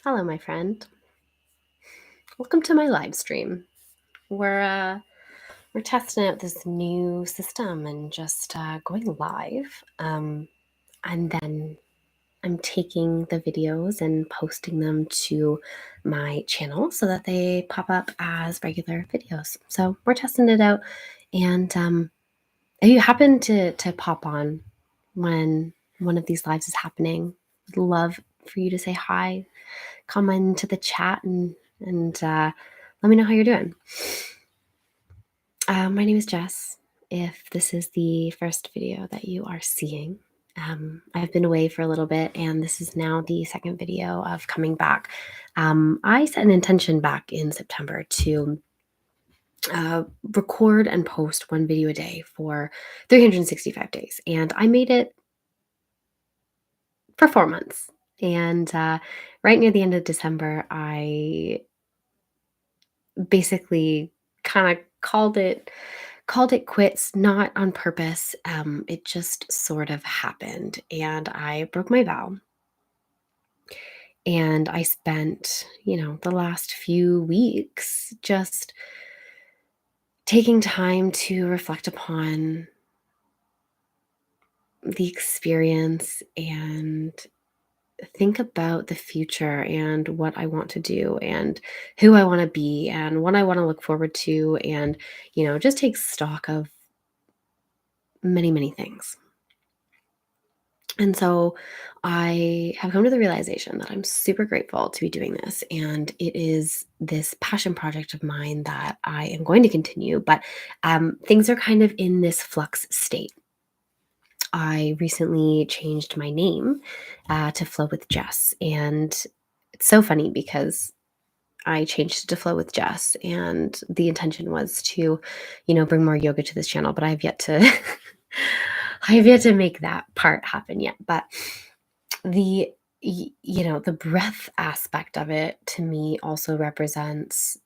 Hello, my friend. Welcome to my live stream. We're testing out this new system and just going live. And then I'm taking the videos and posting them to my channel so that they pop up as regular videos. So we're testing it out. And if you happen to pop on when one of these lives is happening, would love for you to say hi, comment into the chat, and let me know how you're doing. My name is Jess. If this is the first video that you are seeing, I've been away for a little bit, and this is now the second video of coming back. I set an intention back in September to record and post one video a day for 365 days, and I made it for 4 months. And right near the end of December, I basically kind of called it quits, not on purpose. It just sort of happened, and I broke my vow. And I spent, the last few weeks just taking time to reflect upon the experience and think about the future and what I want to do and who I want to be and what I want to look forward to, and, just take stock of many, many things. And so I have come to the realization that I'm super grateful to be doing this. And it is this passion project of mine that I am going to continue. But things are kind of in this flux state. I recently changed my name to Flow with Jess. And it's so funny because I changed it to Flow with Jess. And the intention was to, bring more yoga to this channel. But I've yet to. I have yet to make that part happen yet, but the breath aspect of it to me also represents,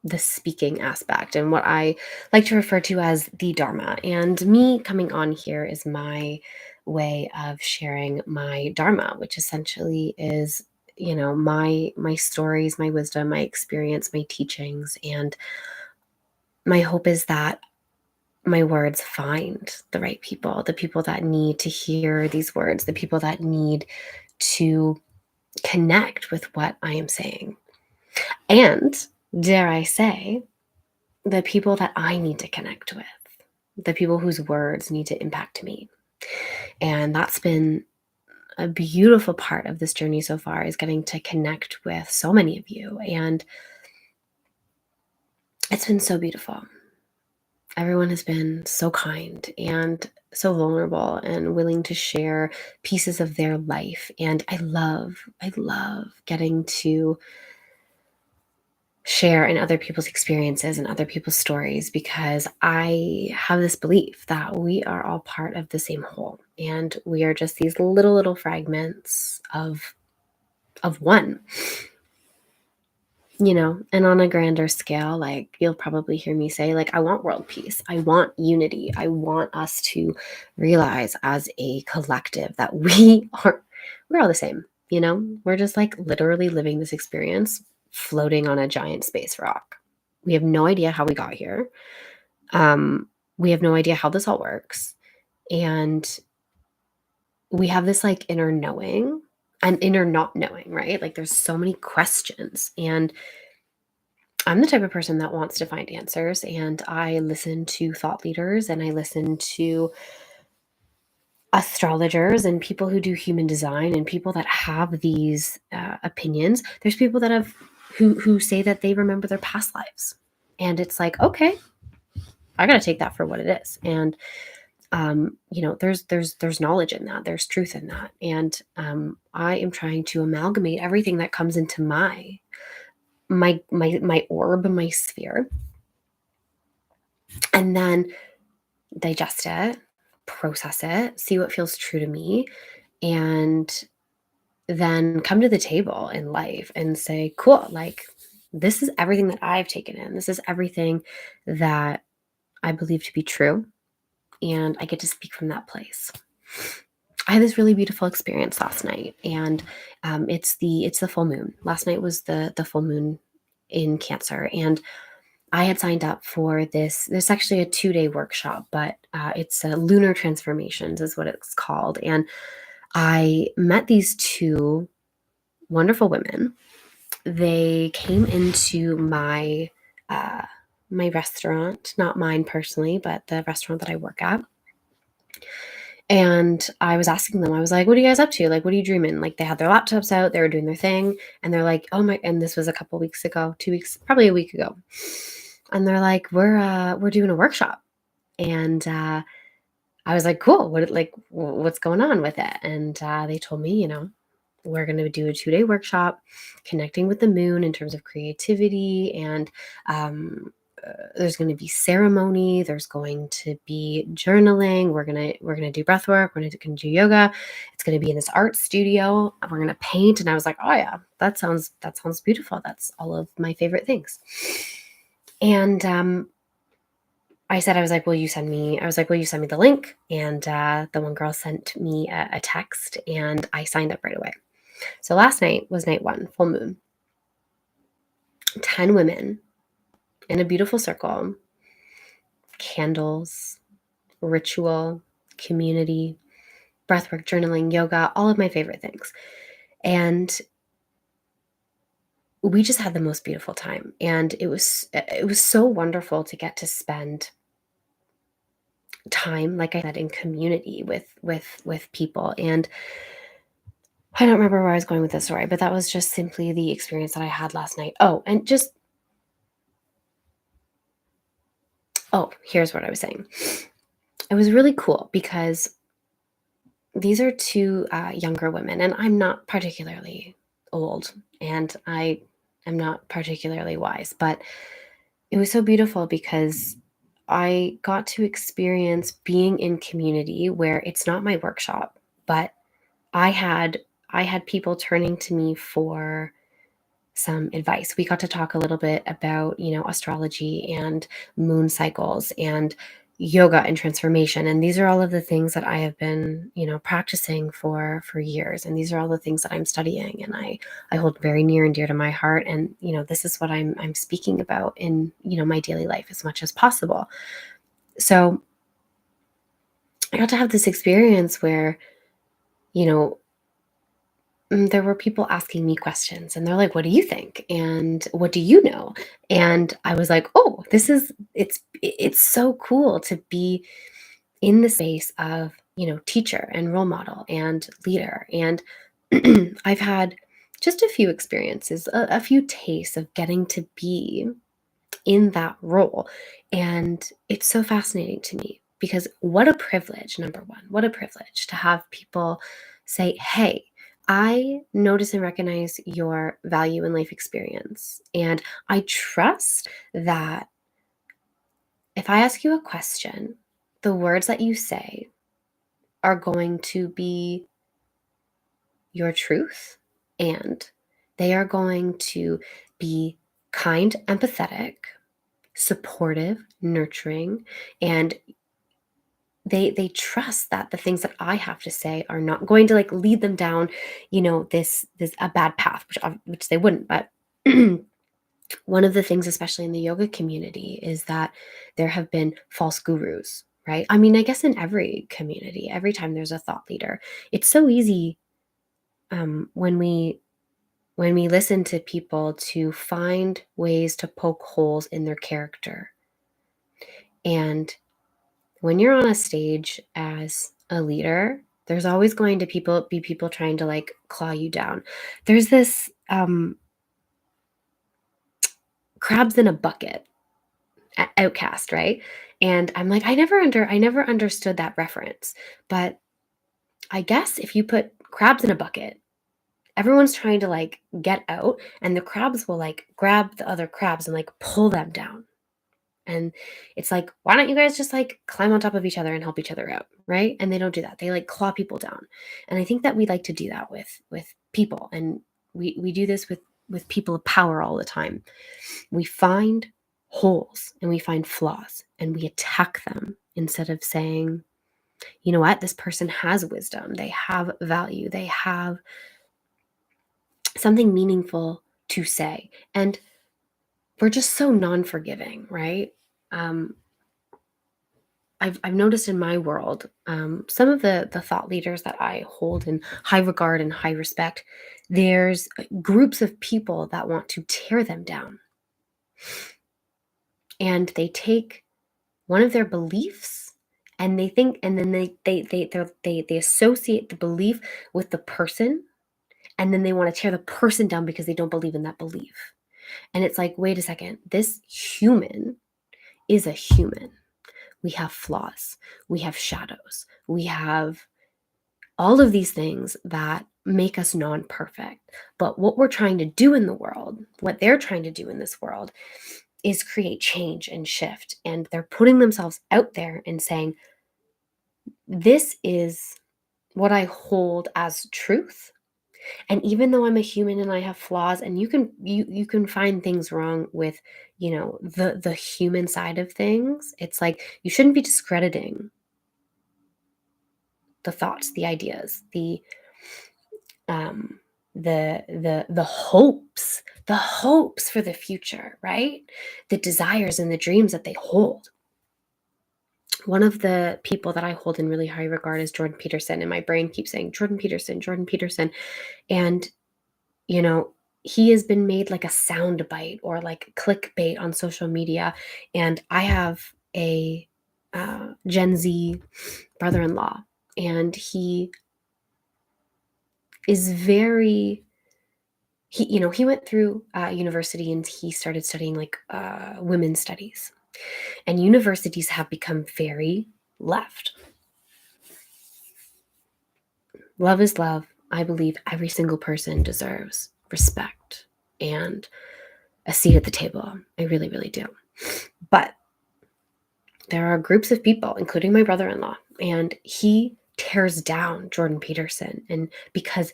the speaking aspect and what I like to refer to as the Dharma. And me coming on here is my way of sharing my Dharma, which essentially is, my stories, my wisdom, my experience, my teachings. And my hope is that my words find the right people, the people that need to hear these words, the people that need to connect with what I am saying. And dare I say, the people that I need to connect with, the people whose words need to impact me. And that's been a beautiful part of this journey so far, is getting to connect with so many of you. And it's been so beautiful. Everyone has been so kind and so vulnerable and willing to share pieces of their life. And I love getting to share in other people's experiences and other people's stories, because I have this belief that we are all part of the same whole, and we are just these little fragments of one. And on a grander scale, like, you'll probably hear me say, like, I want world peace. I want unity. I want us to realize as a collective that we're all the same. We're just like literally living this experience floating on a giant space rock. We have no idea how we got here. We have no idea how this all works. And we have this like inner knowing and inner not knowing, right? Like, there's so many questions, and I'm the type of person that wants to find answers, and I listen to thought leaders, and I listen to astrologers and people who do human design and people that have these opinions. There's people that have who say that they remember their past lives, and it's like, okay, I got to take that for what it is. And there's knowledge in that, there's truth in that, and I am trying to amalgamate everything that comes into my orb, my sphere, and then digest it, process it, see what feels true to me, and then come to the table in life and say, cool, like, this is everything that I've taken in. This is everything that I believe to be true. And I get to speak from that place. I had this really beautiful experience last night, and it's the full moon. Last night was the full moon in Cancer, and I had signed up for this. There's actually a 2-day workshop, but it's lunar transformations is what it's called. And I met these two wonderful women. They came into uh, my restaurant, not mine personally, but the restaurant that I work at. And I was asking them, I was like, what are you guys up to? Like, what are you dreaming? Like, they had their laptops out, they were doing their thing, and they're like, oh my, and this was a couple weeks ago, 2 weeks, probably a week ago. And they're like, we're doing a workshop. And I was like, cool. What's going on with it? And they told me, we're going to do a 2-day workshop connecting with the moon in terms of creativity. And there's going to be ceremony. There's going to be journaling. We're gonna do breath work. We're gonna do yoga. It's going to be in this art studio. We're going to paint. And I was like, oh yeah, that sounds beautiful. That's all of my favorite things. And I was like, will you send me the link? And the one girl sent me a text, and I signed up right away. So last night was night one, full moon. 10 women in a beautiful circle, candles, ritual, community, breathwork, journaling, yoga, all of my favorite things. And we just had the most beautiful time. And it was so wonderful to get to spend time, like I said, in community with people. And I don't remember where I was going with this story, but that was just simply the experience that I had last night. Here's what I was saying. It was really cool because these are two younger women, and I'm not particularly old, and I am not particularly wise, but it was so beautiful because I got to experience being in community where it's not my workshop, but I had I had people turning to me for some advice. We got to talk a little bit about, astrology and moon cycles and yoga and transformation. And these are all of the things that I have been, practicing for years. And these are all the things that I'm studying and I hold very near and dear to my heart. And, this is what I'm speaking about in, my daily life as much as possible. So I got to have this experience where, you know, there were people asking me questions and they're like, what do you think? And what do you know? And I was like, oh, it's so cool to be in the space of, teacher and role model and leader. And I've had just a few experiences, a few tastes of getting to be in that role. And it's so fascinating to me because what a privilege, number one, what a privilege to have people say, hey, I notice and recognize your value and life experience. And I trust that if I ask you a question, the words that you say are going to be your truth and they are going to be kind, empathetic, supportive, nurturing, and they trust that the things that I have to say are not going to like lead them down, this a bad path, which they wouldn't. But one of the things, especially in the yoga community, is that there have been false gurus, right? I mean, I guess in every community, every time there's a thought leader, it's so easy when we listen to people to find ways to poke holes in their character. And when you're on a stage as a leader, there's always going to be people trying to like claw you down. There's this crabs in a bucket outcast, right? And I'm like, I never understood that reference. But I guess if you put crabs in a bucket, everyone's trying to like get out, and the crabs will like grab the other crabs and like pull them down. And it's like, why don't you guys just like climb on top of each other and help each other out, right? And they don't do that. They like claw people down. And I think that we like to do that with people, and we do this with people of power all the time. We find holes and we find flaws and we attack them instead of saying, You know what? This person has wisdom. They have value. They have something meaningful to say. And we're just so non-forgiving, right? Um, I've noticed in my world, some of the thought leaders that I hold in high regard and high respect, there's groups of people that want to tear them down, and they take one of their beliefs and they think, and then they associate the belief with the person, and then they want to tear the person down because they don't believe in that belief. And it's like, wait a second, this human is a human. We have flaws, we have shadows, we have all of these things that make us non perfect. But what we're trying to do in the world, what they're trying to do in this world, is create change and shift. And they're putting themselves out there and saying, this is what I hold as truth. And even though I'm a human and I have flaws, and you can find things wrong with, the human side of things, it's like you shouldn't be discrediting the thoughts, the ideas, um the hopes for the future, right? The desires and the dreams that they hold. One of the people that I hold in really high regard is Jordan Peterson, and my brain keeps saying Jordan Peterson, Jordan Peterson. And you know, he has been made like a sound bite or like clickbait on social media. And I have a Gen Z brother-in-law, and he is very he went through university, and he started studying like women's studies. And universities have become very left. Love is love. I believe every single person deserves respect and a seat at the table. I really, really do. But there are groups of people, including my brother-in-law, and he tears down Jordan Peterson. And because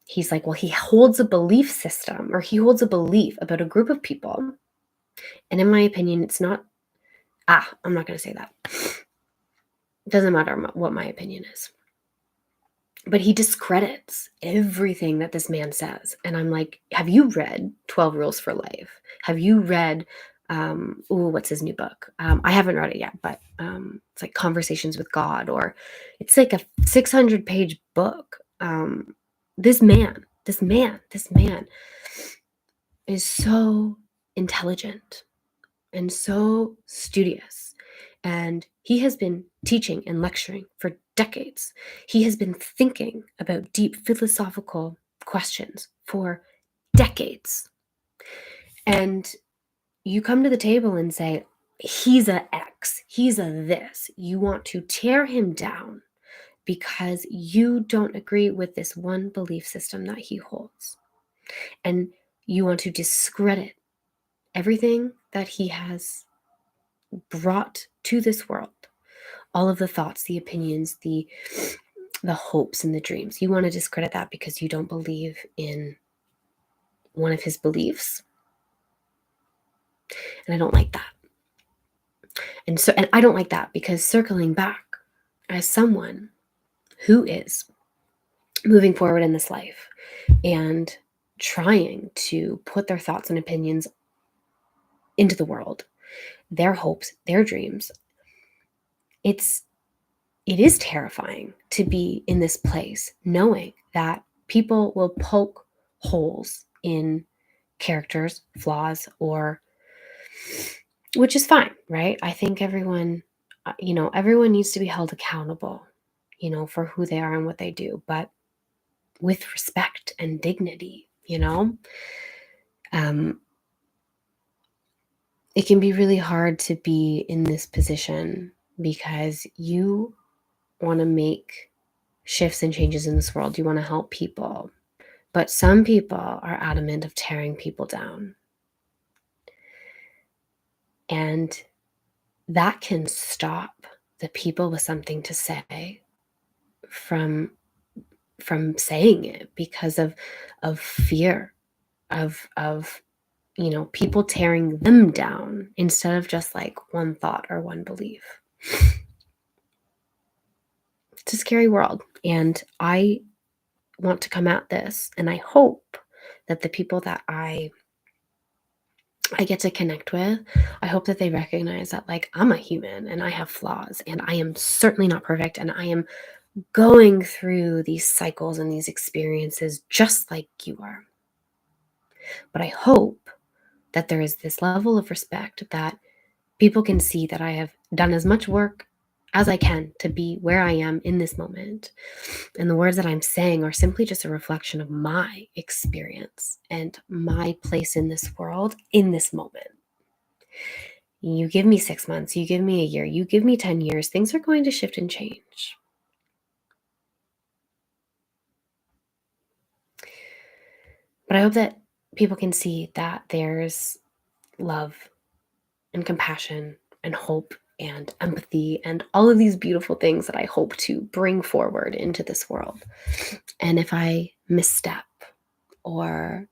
he's like, well, he holds a belief system, or he holds a belief about a group of people. And in my opinion, it's not, I'm not going to say that. It doesn't matter what my opinion is. But he discredits everything that this man says. And I'm like, have you read 12 Rules for Life? Have you read, what's his new book? I haven't read it yet, but it's like Conversations with God, or it's like a 600-page book. This man is so intelligent and so studious. And he has been teaching and lecturing for decades. He has been thinking about deep philosophical questions for decades. And you come to the table and say, he's a X, he's a this. You want to tear him down because you don't agree with this one belief system that he holds. And you want to discredit everything that he has brought to this world, all of the thoughts, the opinions, the hopes and the dreams. You want to discredit that because you don't believe in one of his beliefs. And I don't like that. And I don't like that because, circling back, as someone who is moving forward in this life and trying to put their thoughts and opinions into the world, their hopes, their dreams, it is terrifying to be in this place knowing that people will poke holes in characters, flaws, or, which is fine, right? I think everyone needs to be held accountable, for who they are and what they do, but with respect and dignity. Um, it can be really hard to be in this position because you want to make shifts and changes in this world. You want to help people. But some people are adamant of tearing people down. And that can stop the people with something to say from saying it because of fear of people tearing them down instead of just like one thought or one belief. It's a scary world. And I want to come at this, and I hope that the people that I get to connect with, I hope that they recognize that, like, I'm a human and I have flaws and I am certainly not perfect and I am going through these cycles and these experiences just like you are. But I hope that there is this level of respect that people can see that I have done as much work as I can to be where I am in this moment. And the words that I'm saying are simply just a reflection of my experience and my place in this world in this moment. You give me 6 months, you give me a year, you give me 10 years, things are going to shift and change. But I hope that people can see that there's love and compassion and hope and empathy and all of these beautiful things that I hope to bring forward into this world. And if I misstep or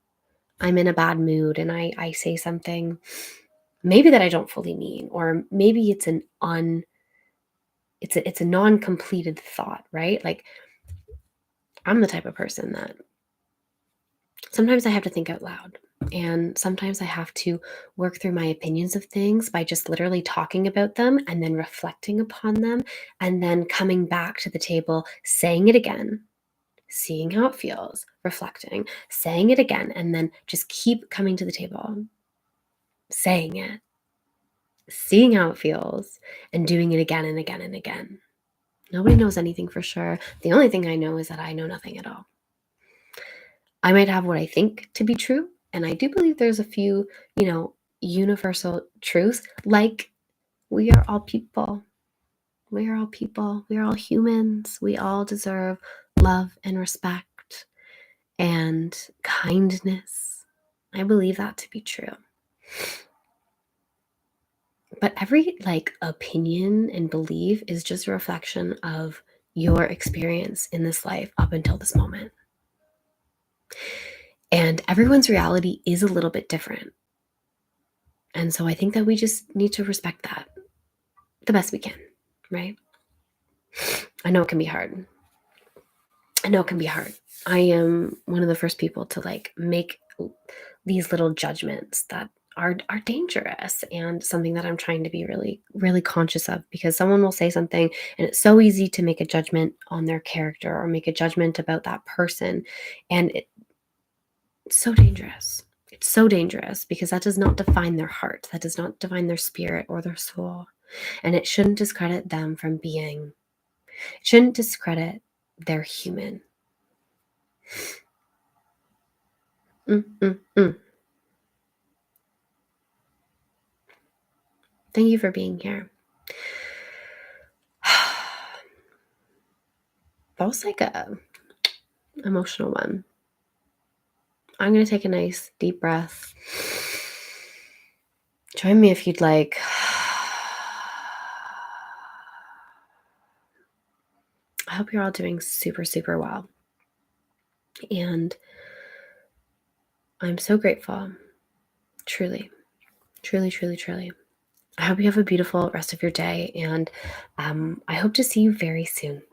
I'm in a bad mood and I say something maybe that I don't fully mean, or maybe it's a non-completed thought, right? Like, I'm the type of person that sometimes I have to think out loud. And sometimes I have to work through my opinions of things by just literally talking about them and then reflecting upon them and then coming back to the table, saying it again, seeing how it feels, reflecting, saying it again, and then just keep coming to the table, saying it, seeing how it feels, and doing it again and again and again. Nobody knows anything for sure. The only thing I know is that I know nothing at all. I might have what I think to be true, and I do believe there's a few, universal truths, like we are all people. We are all people. We are all humans. We all deserve love and respect and kindness. I believe that to be true. But every opinion and belief is just a reflection of your experience in this life up until this moment. And everyone's reality is a little bit different. And so I think that we just need to respect that the best we can, right? I know it can be hard. I know it can be hard. I am one of the first people to make these little judgments that are dangerous, and something that I'm trying to be really really conscious of, because someone will say something and it's so easy to make a judgment on their character or make a judgment about that person, and it's so dangerous. It's so dangerous because that does not define their heart. That does not define their spirit or their soul. And it shouldn't discredit them from being, it shouldn't discredit their human. Mm, mm, mm. Thank you for being here. That was like a emotional one. I'm going to take a nice deep breath. Join me if you'd like. I hope you're all doing super, super well. And I'm so grateful. Truly, truly, truly, truly. I hope you have a beautiful rest of your day. And I hope to see you very soon.